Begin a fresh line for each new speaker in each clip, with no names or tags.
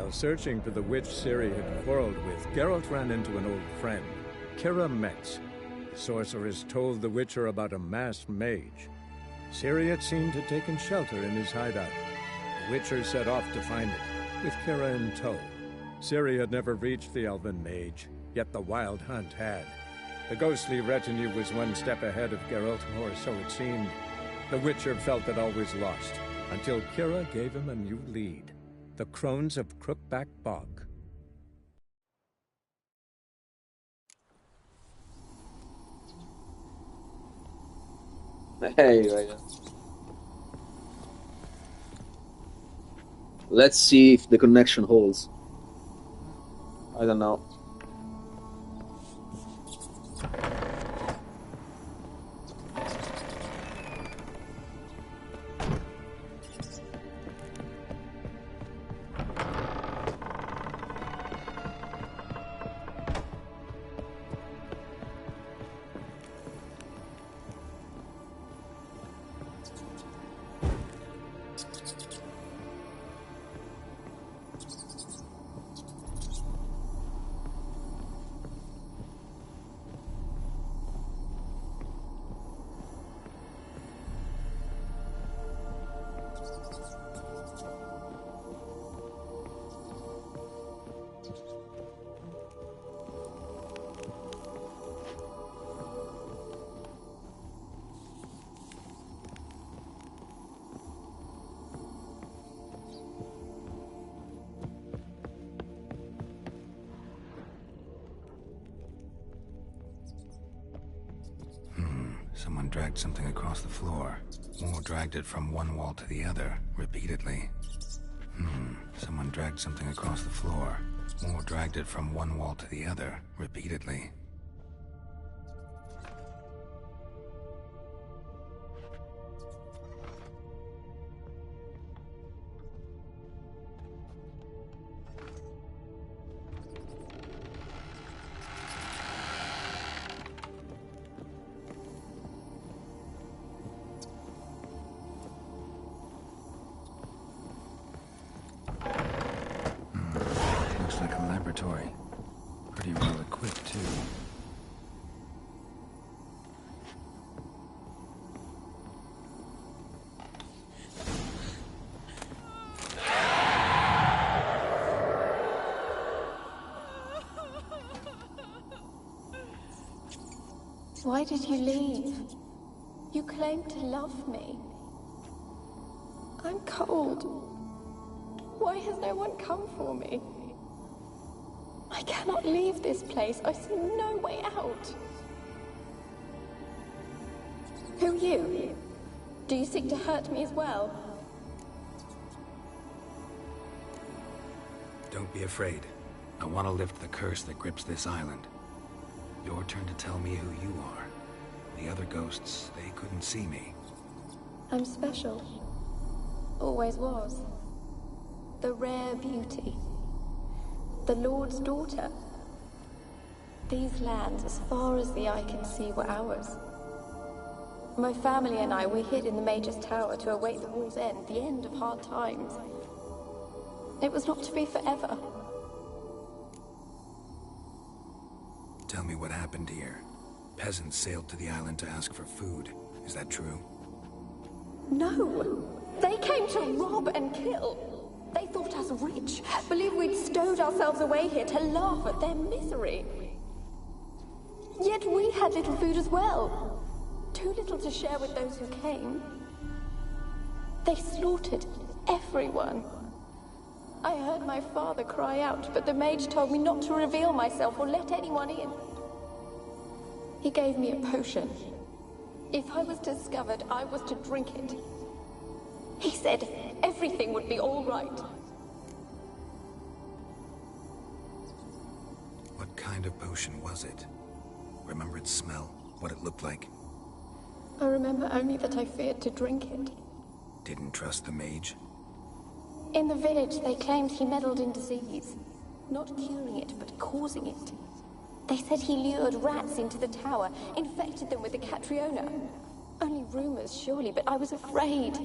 While searching for the witch Ciri had quarreled with, Geralt ran into an old friend, Kira Metz. The sorceress told the Witcher about a masked mage. Ciri had seemed to have taken shelter in his hideout. The Witcher set off to find it, with Kira in tow. Ciri had never reached the elven mage, yet the Wild Hunt had. The ghostly retinue was one step ahead of Geralt, or so it seemed. The Witcher felt that all was lost, until Kira gave him a new lead. The Crones of Crookback Bog.
Hey, right now. Let's see if the connection holds. I don't know.
Someone dragged something across the floor, or dragged it from one wall to the other, repeatedly. Someone dragged something across the floor, or dragged it from one wall to the other, repeatedly. Looks like a laboratory. Pretty well equipped, too.
Why did you leave? You claimed to love me. I'm cold. Why has no one come for me? I cannot leave this place. I see no way out. Who are you? Do you seek to hurt me as well?
Don't be afraid. I want to lift the curse that grips this island. Your turn to tell me who you are. The other ghosts, they couldn't see me.
I'm special. Always was. The rare beauty. The Lord's daughter. These lands, as far as the eye can see, were ours. My family and I, we hid in the Mage's Tower to await the war's end, the end of hard times. It was not to be forever.
Tell me what happened here. Peasants sailed to the island to ask for food. Is that true?
No! They came to rob and kill. They thought us rich, believed we'd stowed ourselves away here to laugh at their misery. Yet we had little food as well. Too little to share with those who came. They slaughtered everyone. I heard my father cry out, but the mage told me not to reveal myself or let anyone in. He gave me a potion. If I was discovered, I was to drink it. He said everything would be all right.
What kind of potion was it? Remember its smell? What it looked like?
I remember only that I feared to drink it.
Didn't trust the mage?
In the village, they claimed he meddled in disease. Not curing it, but causing it. They said he lured rats into the tower, infected them with the Catriona. Only rumors, surely, but I was afraid.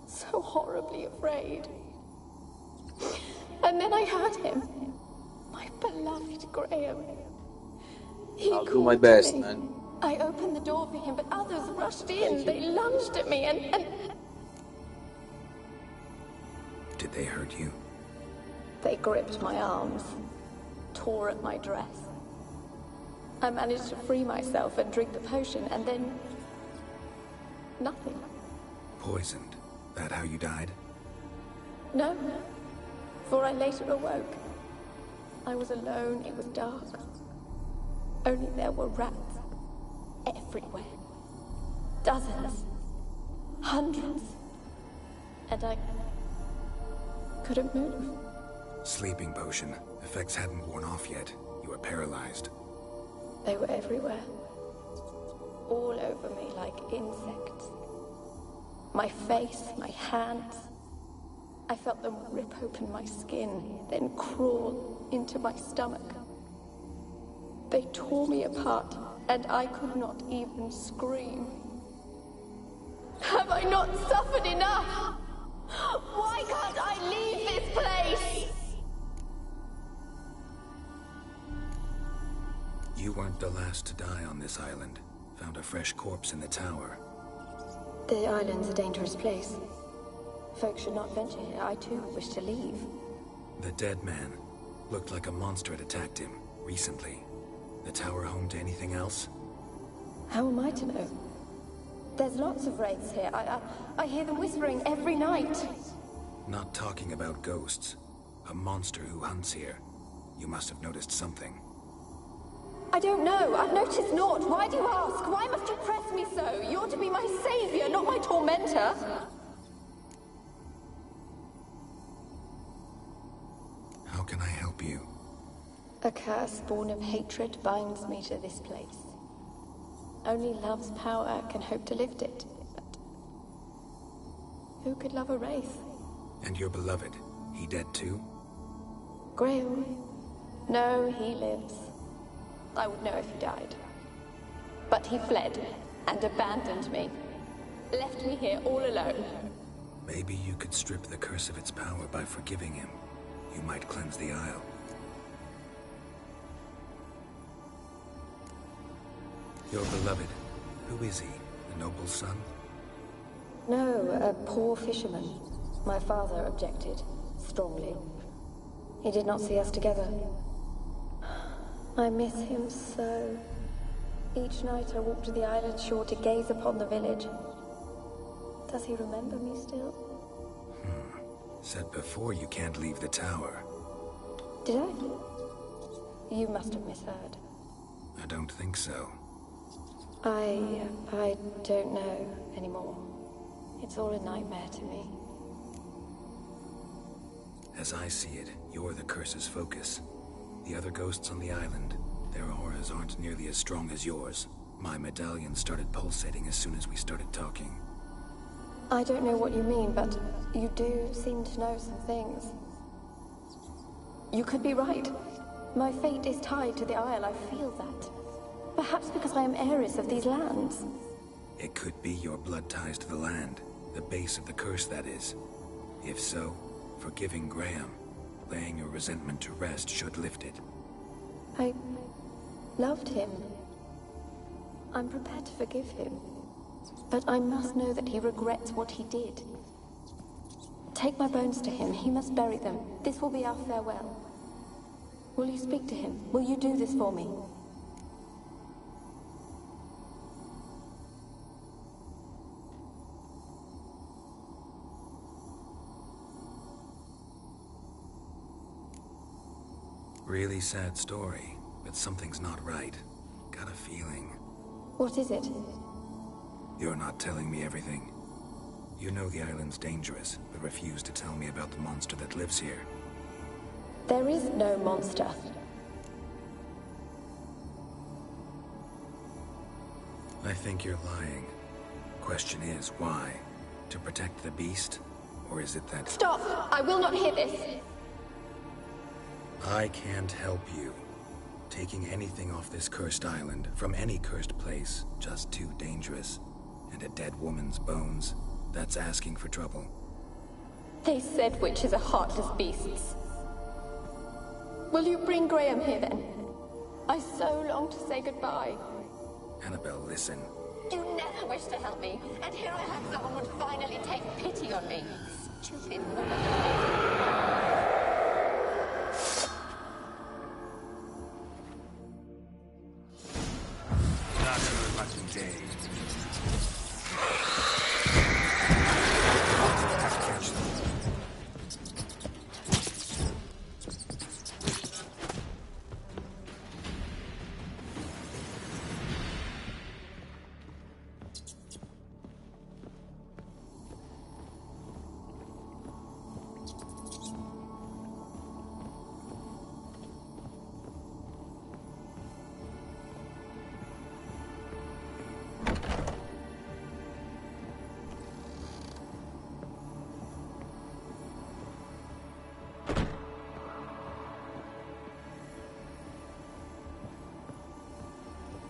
So horribly afraid. And then I heard him. My beloved Graham.
I'll do my best,
me.
man.
I opened the door for him, but others rushed in. They lunged at me and...
Did they hurt you?
They gripped my arms, tore at my dress. I managed to free myself and drink the potion, and then... nothing.
Poisoned? That how you died?
No, for I later awoke. I was alone, it was dark. Only there were rats everywhere. Dozens. Hundreds. And I couldn't move.
Sleeping potion. Effects hadn't worn off yet. You were paralyzed.
They were everywhere. All over me like insects. My face, my hands. I felt them rip open my skin, then crawl into my stomach. They tore me apart, and I could not even scream. Have I not suffered enough? Why can't I leave this place?
You weren't the last to die on this island. Found a fresh corpse in the tower.
The island's a dangerous place. Folks should not venture here. I too wish to leave.
The dead man. Looked like a monster had attacked him, recently. The tower home to anything else?
How am I to know? There's lots of wraiths here. I hear them whispering every night.
Not talking about ghosts. A monster who hunts here. You must have noticed something.
I don't know. I've noticed naught. Why do you ask? Why must you press me so? You're to be my savior, not my tormentor.
How can I help you?
A curse born of hatred binds me to this place. Only love's power can hope to lift it, but who could love a wraith?
And your beloved, he dead too?
Graham? No, he lives. I would know if he died. But he fled and abandoned me. Left me here all alone.
Maybe you could strip the curse of its power by forgiving him. You might cleanse the Isle. Your beloved, who is he? A noble son?
No, a poor fisherman. My father objected, strongly. He did not see us together. I miss him so. Each night I walk to the island shore to gaze upon the village. Does he remember me still?
Said before you can't leave the tower.
Did I? You must have misheard.
I don't think so.
I don't know anymore. It's all a nightmare to me.
As I see it, you're the curse's focus. The other ghosts on the island, their auras aren't nearly as strong as yours. My medallion started pulsating as soon as we started talking.
I don't know what you mean, but you do seem to know some things. You could be right. My fate is tied to the Isle, I feel that. Perhaps because I am heiress of these lands.
It could be your blood ties to the land, the base of the curse, that is. If so, forgiving Graham, laying your resentment to rest should lift it.
I loved him. I'm prepared to forgive him. But I must know that he regrets what he did. Take my bones to him. He must bury them. This will be our farewell. Will you speak to him? Will you do this for me?
Really sad story, but something's not right. Got a feeling.
What is it?
You're not telling me everything. You know the island's dangerous, but refuse to tell me about the monster that lives here.
There is no monster.
I think you're lying. Question is, why? To protect the beast? Or is it that...
Stop! I will not hear this!
I can't help you. Taking anything off this cursed island, from any cursed place, just too dangerous. And a dead woman's bones, that's asking for trouble.
They said witches are heartless beasts. Will you bring Graham here then? I so long to say goodbye.
Annabelle, listen.
You never wished to help me, and here I have someone would finally take pity on me. Stupid woman.
Not another lucky day. Have to catch them.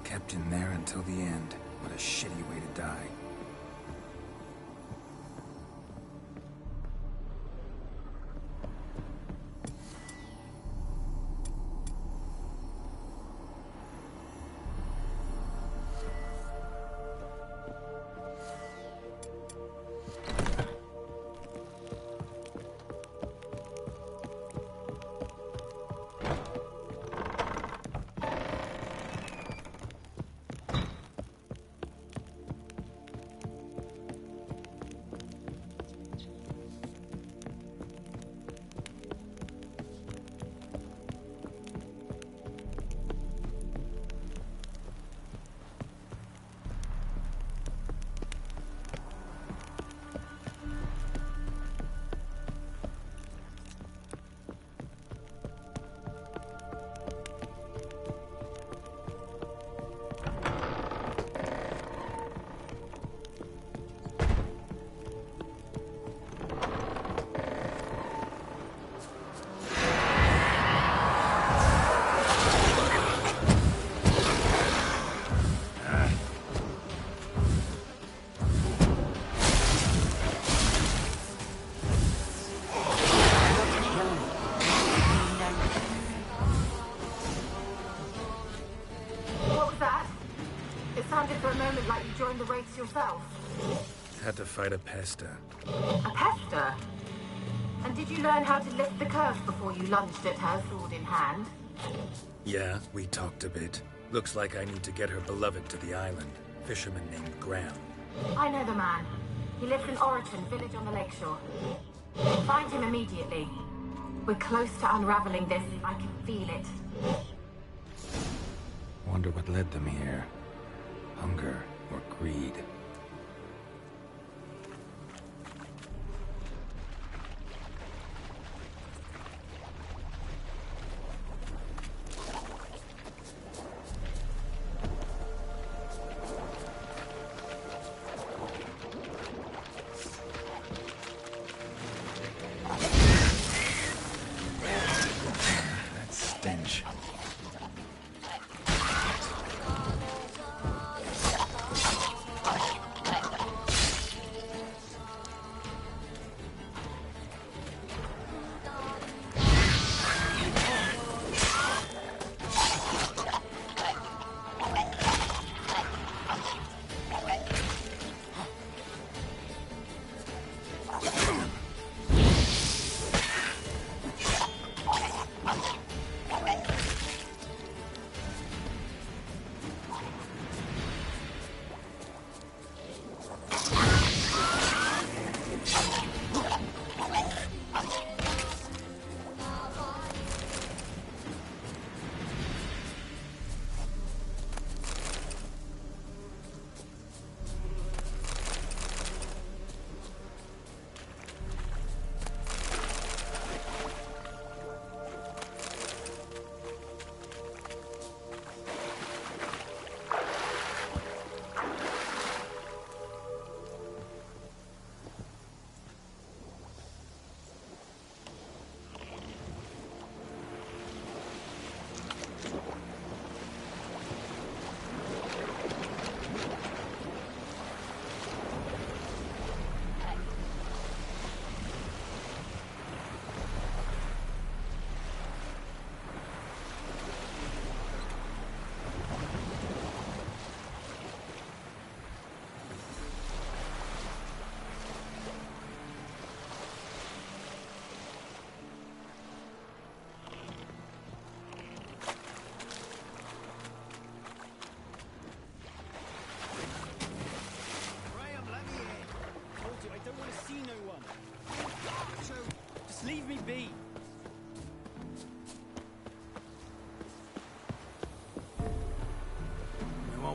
Kept in there until the end. What a shitty way to die.
The race yourself?
Had to fight a pester.
A pester? And did you learn how to lift the curse before you lunged at her, sword in hand?
Yeah, we talked a bit. Looks like I need to get her beloved to the island. Fisherman named Graham.
I know the man. He lives in Oriton, village on the lakeshore. Find him immediately. We're close to unraveling this. I can feel it.
Wonder what led them here. Hunger or greed. That stench.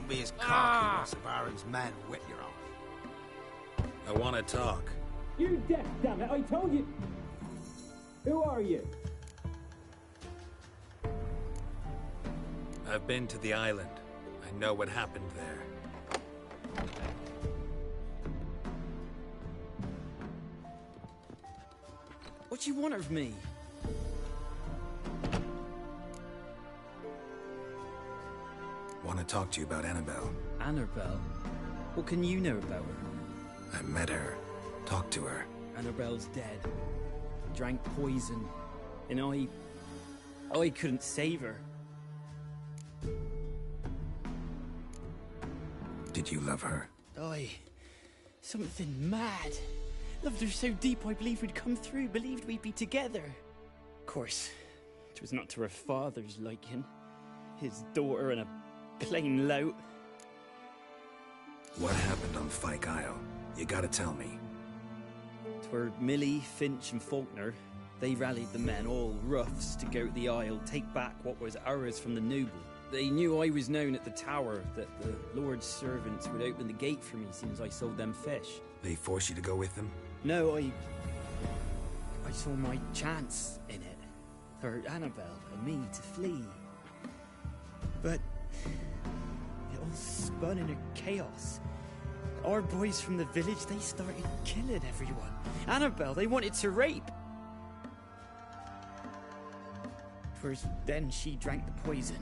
Don't be as cocky once the Baron's men whip your arm.
I want to talk.
You deaf, damn it! I told you. Who are you?
I've been to the island. I know what happened there.
What do you want of me?
Want to talk to you about Annabelle.
Annabelle? What can you know about her?
I met her. Talked to her.
Annabelle's dead. Drank poison. And I couldn't save her.
Did you love her?
Something mad. Loved her so deep I believed we'd come through, believed we'd be together. Of course, it was not to her father's liking. His daughter and a plain lout.
What happened on Fyke Isle? You gotta tell me.
'Twere Millie, Finch and Faulkner. They rallied the men, all roughs, to go to the Isle, take back what was ours from the noble. They knew I was known at the tower, that the Lord's servants would open the gate for me since I sold them fish.
They forced you to go with them?
No, I saw my chance in it. For Annabelle and me to flee. But it all spun in a chaos. Our boys from the village, they started killing everyone. Annabelle, they wanted to rape. First, then she drank the poison.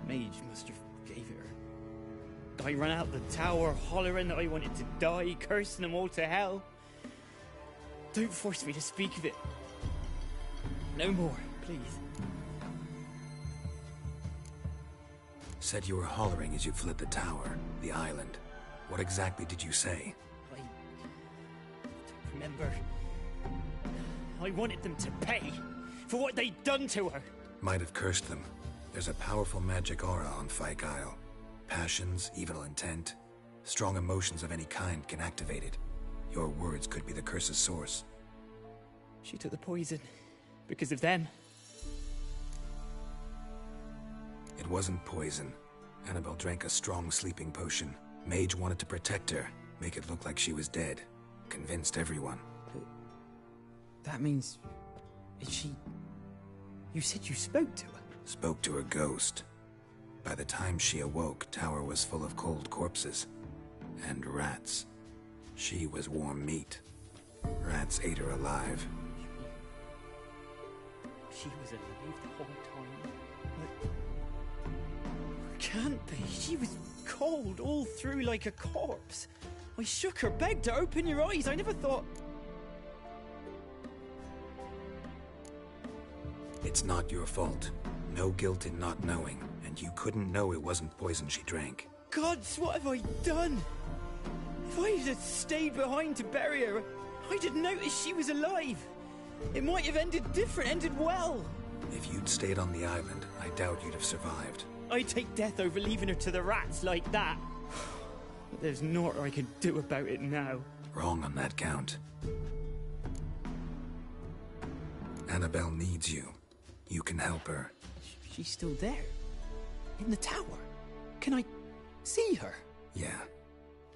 Mage must have gave it her. I ran out the tower hollering that I wanted to die, cursing them all to hell. Don't force me to speak of it. No more, please.
Said you were hollering as you fled the tower, the island. What exactly did you say?
I don't remember. I wanted them to pay for what they'd done to her.
Might have cursed them. There's a powerful magic aura on Fyke Isle. Passions, evil intent, strong emotions of any kind can activate it. Your words could be the curse's source.
She took the poison because of them.
It wasn't poison. Annabelle drank a strong sleeping potion. Mage wanted to protect her, make it look like she was dead. Convinced everyone.
That means... is she... You said you spoke to her?
Spoke to her ghost. By the time she awoke, Tower was full of cold corpses. And rats. She was warm meat. Rats ate her alive.
She was alive the whole time? But... Can't be. She was cold all through like a corpse. I shook her, begged her, open your eyes. I never thought...
It's not your fault. No guilt in not knowing, and you couldn't know it wasn't poison she drank.
Gods, what have I done? If I had stayed behind to bury her, I'd have noticed she was alive. It might have ended different, ended well.
If you'd stayed on the island, I doubt you'd have survived.
I'd take death over leaving her to the rats like that. But there's naught I can do about it now.
Wrong on that count. Annabelle needs you. You can help her.
She's still there? In the tower? Can I see her?
Yeah.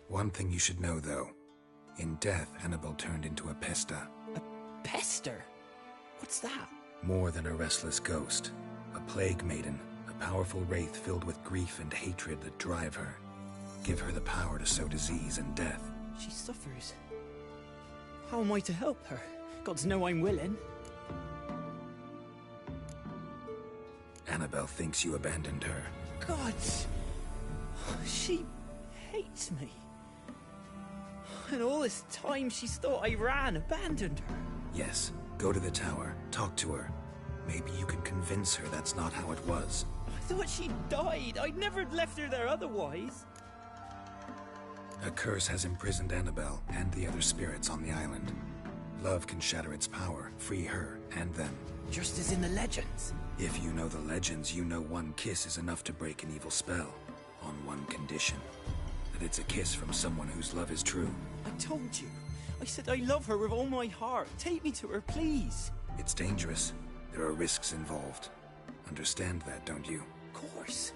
One thing you should know, though. In death, Annabelle turned into a Pesta.
A pester? What's that?
More than a restless ghost. A plague maiden. A powerful wraith filled with grief and hatred that drive her. Give her the power to sow disease and death.
She suffers. How am I to help her? Gods know I'm willing.
Annabelle thinks you abandoned her.
Gods! She hates me. And all this time she's thought I ran, abandoned her.
Yes, go to the tower, talk to her. Maybe you can convince her that's not how it was.
I thought she died. I'd never left her there otherwise.
A curse has imprisoned Annabelle and the other spirits on the island. Love can shatter its power, free her and them.
Just as in the legends.
If you know the legends, you know one kiss is enough to break an evil spell. On one condition. That it's a kiss from someone whose love is true.
I told you. I said I love her with all my heart. Take me to her, please.
It's dangerous. There are risks involved. Understand that, don't you?
Of course.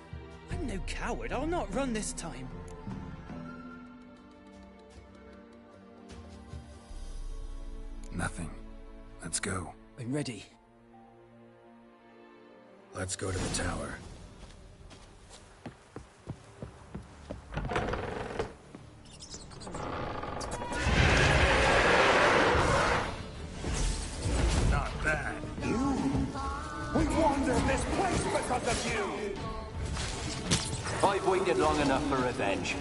I'm I'm no coward. I'll not run this time.
Nothing. Let's go.
I'm ready.
Let's go to the tower.
Not bad. You? We wandered this place because of you!
I've waited long enough for revenge.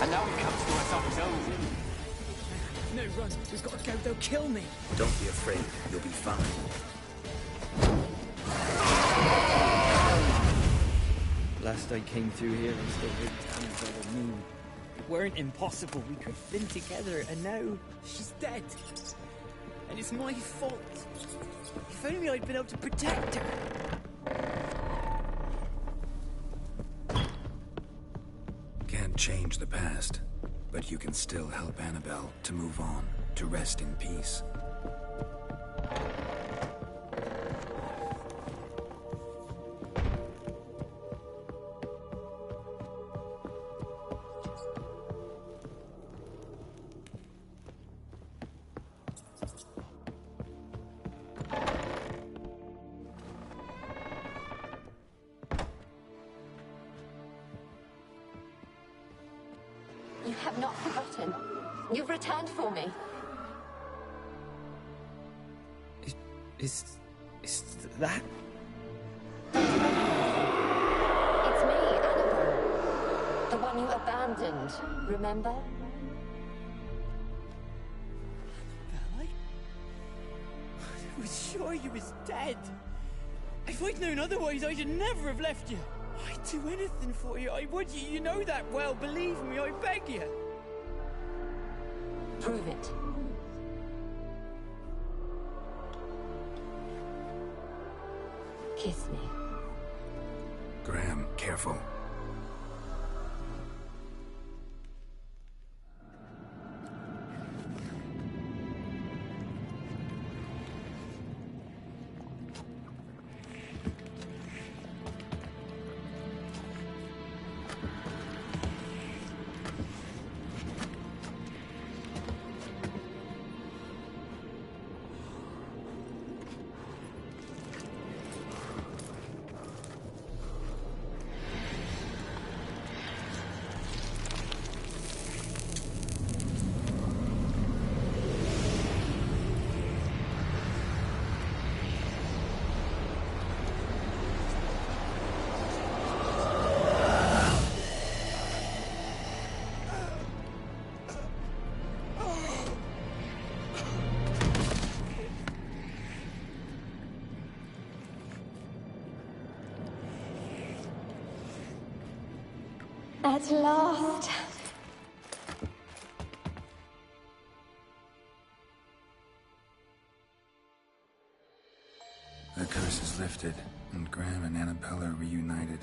And now it comes to us on its own.
No, run. We've got to go. They'll kill me.
Don't be afraid. You'll be fine.
Last I came through here, I still heard Annabelle and Moon. It weren't impossible. We could have been together, and now she's dead. And it's my fault. If only I'd been able to protect her.
Can't change the past, but you can still help Annabelle to move on, to rest in peace.
You have not forgotten. You've returned for me.
Is that?
It's me, Annabelle. The one you abandoned, remember?
I was sure you was dead. If I'd known otherwise, I'd never have left you. I'd do anything for you. I would. You know that well. Believe me, I beg you.
Prove it. Kiss me.
Graham, careful.
At last.
The curse is lifted, and Graham and Annabelle are reunited.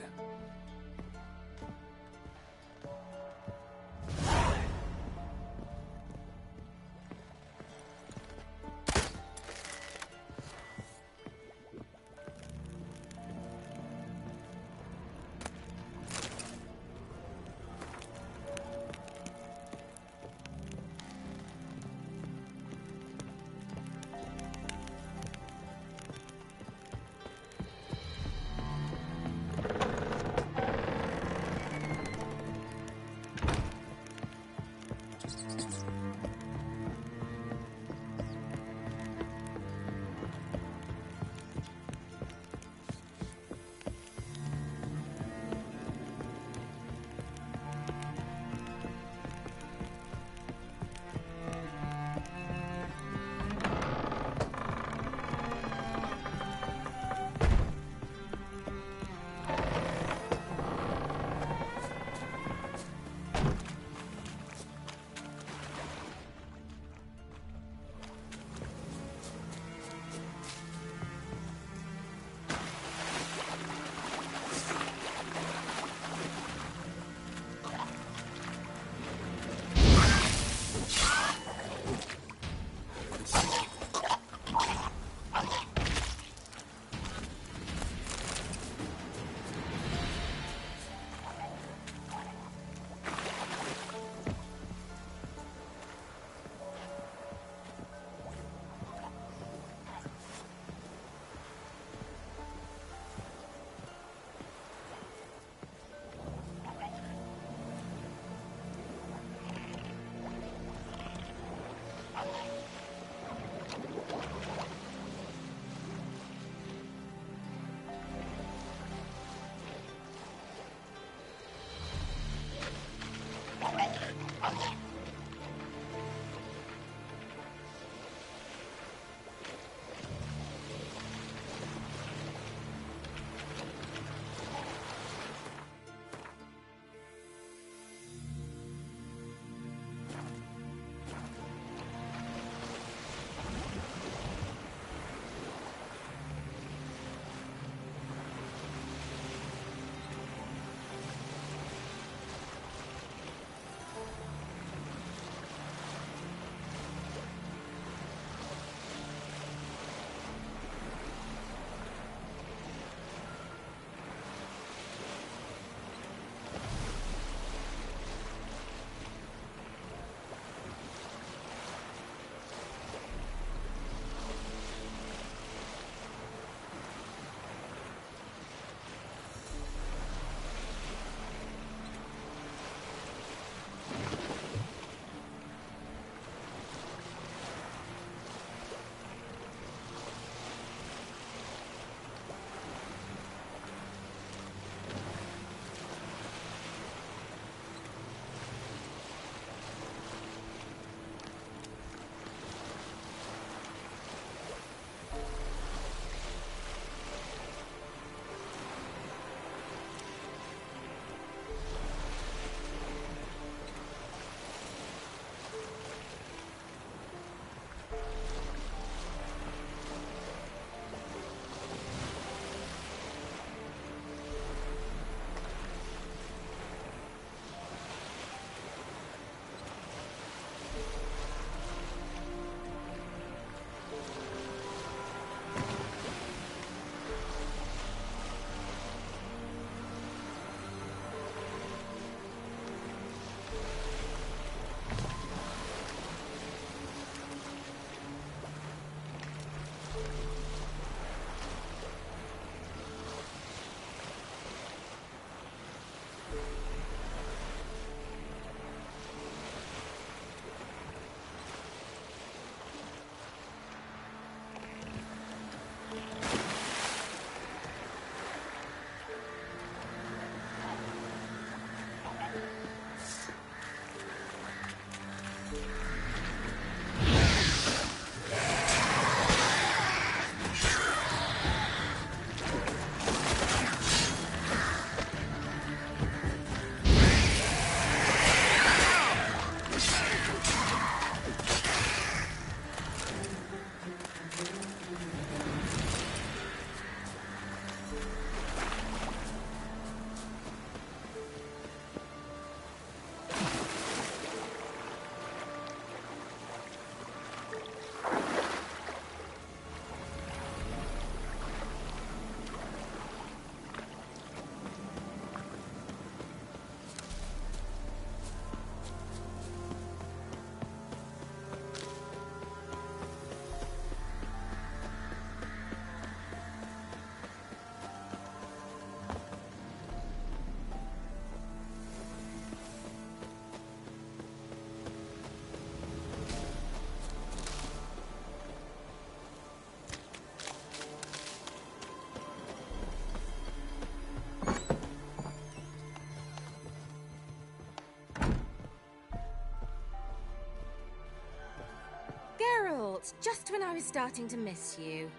That's just when I was starting to miss you.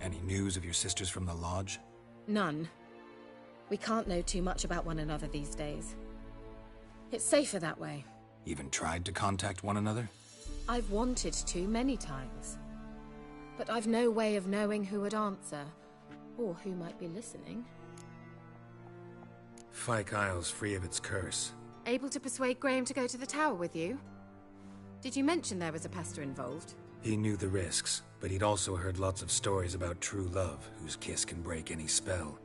Any news of your sisters from the lodge?
None. We can't know too much about one another these days. It's safer that way.
Even tried to contact one another?
I've wanted to many times. But I've no way of knowing who would answer, or who might be listening.
Fyke Isle's free of its curse.
Able to persuade Graham to go to the tower with you? Did you mention there was a pester involved?
He knew the risks, but he'd also heard lots of stories about true love, whose kiss can break any spell.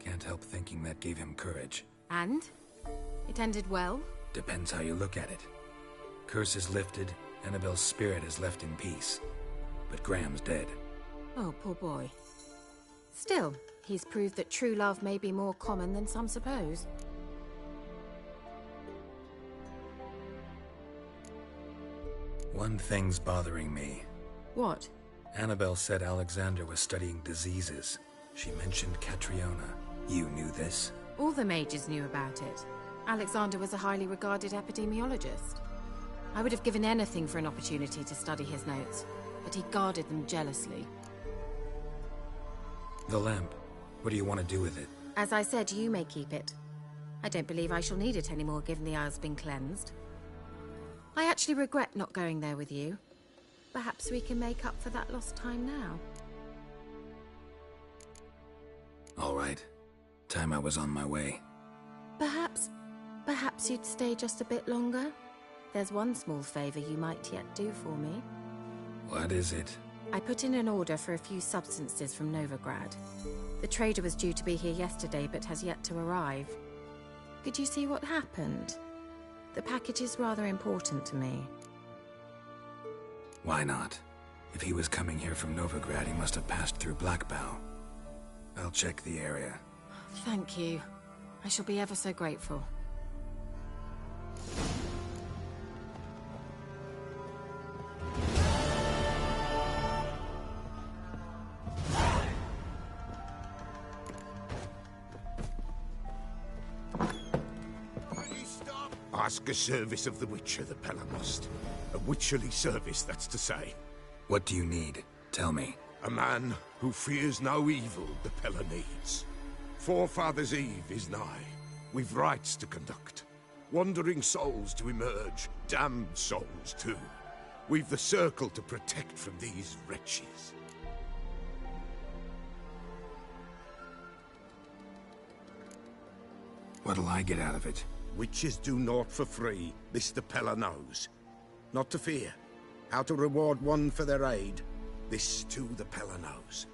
Can't help thinking that gave him courage.
And? It ended well?
Depends how you look at it. Curse is lifted, Annabelle's spirit is left in peace. But Graham's dead.
Oh, poor boy. Still, he's proved that true love may be more common than some suppose.
One thing's bothering me.
What?
Annabelle said Alexander was studying diseases. She mentioned Catriona. You knew this?
All the mages knew about it. Alexander was a highly regarded epidemiologist. I would have given anything for an opportunity to study his notes, but he guarded them jealously.
The lamp. What do you want to do with it?
As I said, you may keep it. I don't believe I shall need it anymore, given the Isle's been cleansed. I actually regret not going there with you. Perhaps we can make up for that lost time now.
All right. Time I was on my way.
Perhaps you'd stay just a bit longer? There's one small favor you might yet do for me.
What is it?
I put in an order for a few substances from Novigrad. The trader was due to be here yesterday, but has yet to arrive. Could you see what happened? The package is rather important to me.
Why not? If he was coming here from Novigrad, he must have passed through Blackbough. I'll check the area.
Thank you. I shall be ever so grateful.
Ask a service of the Witcher, the Pella must. A witcherly service, that's to say.
What do you need? Tell me.
A man who fears no evil the Pella needs. Forefathers' Eve is nigh. We've rites to conduct. Wandering souls to emerge. Damned souls, too. We've the circle to protect from these wretches.
What'll I get out of it?
Witches do naught for free, this the Pella knows. Not to fear. How to reward one for their aid, this too the Pella knows.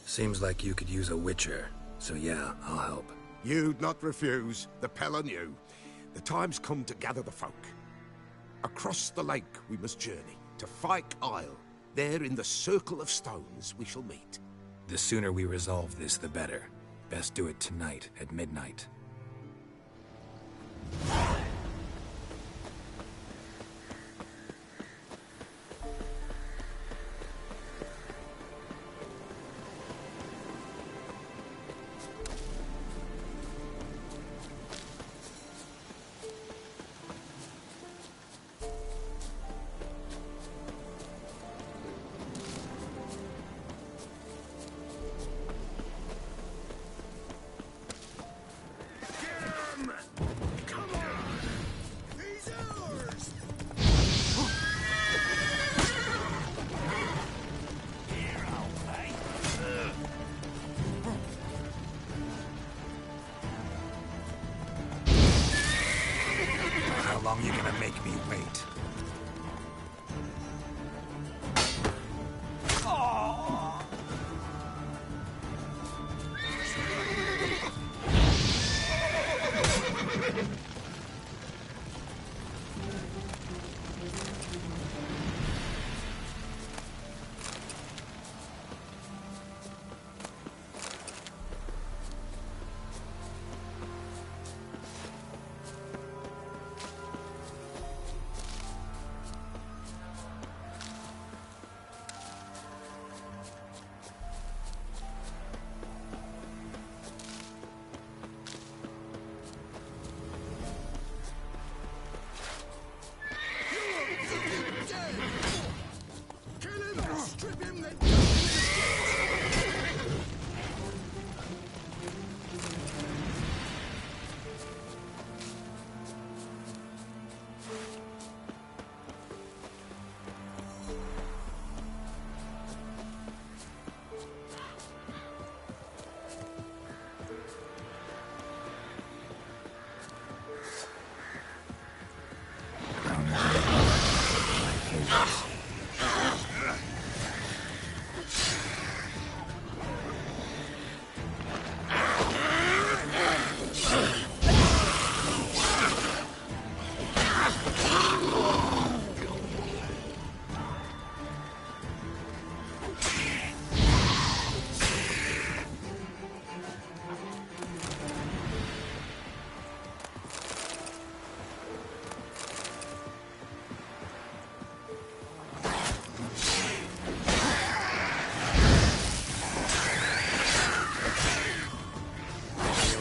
Seems like you could use a witcher, so yeah, I'll help.
You'd not refuse, the Pella knew. The time's come to gather the folk. Across the lake we must journey, to Fyke Isle. There in the Circle of Stones we shall meet.
The sooner we resolve this, the better. Best do it tonight, at midnight. How long you gonna make me wait?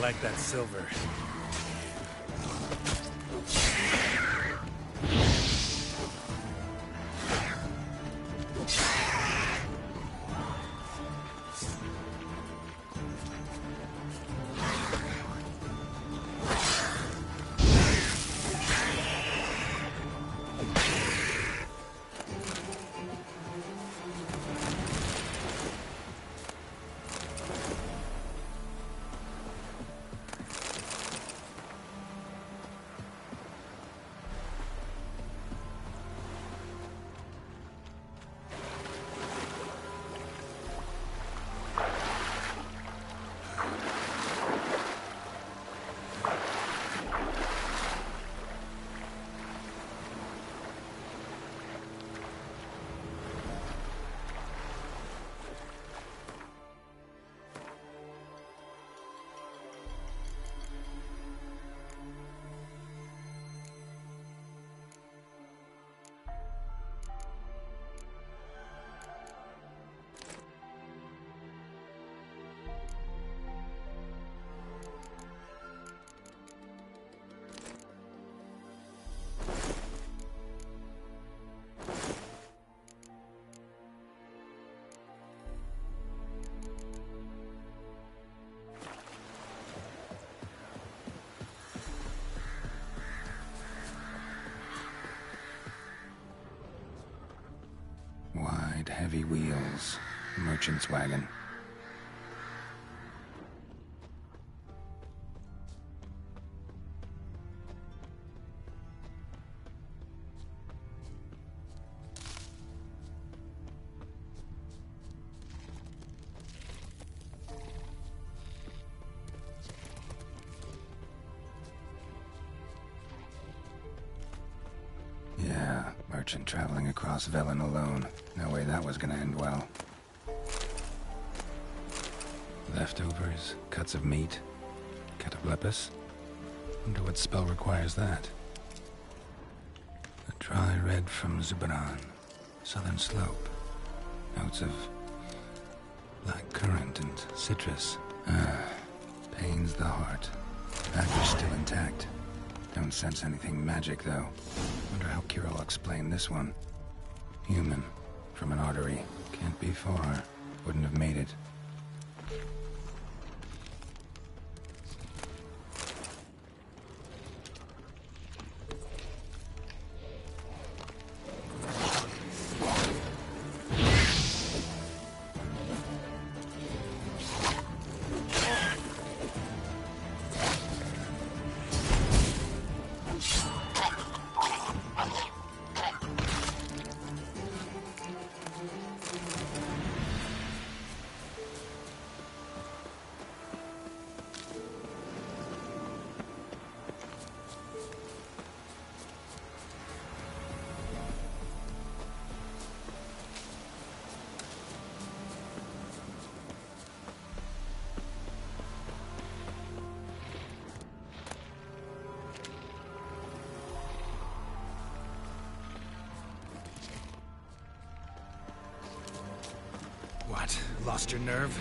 like that silver.
Wide, heavy wheels. Merchant's wagon. Yeah, merchant traveling across Velen alone. No way that was gonna end well. Leftovers, cuts of meat, cataplepis. Wonder what spell requires that. A dry red from Zubaran, southern slope. Notes of black currant and citrus. Pains the heart. Dagger's still intact. Don't sense anything magic, though. Wonder how Kira will explain this one. Human, from an artery. Can't be far. Wouldn't have made it.
What? Lost your nerve?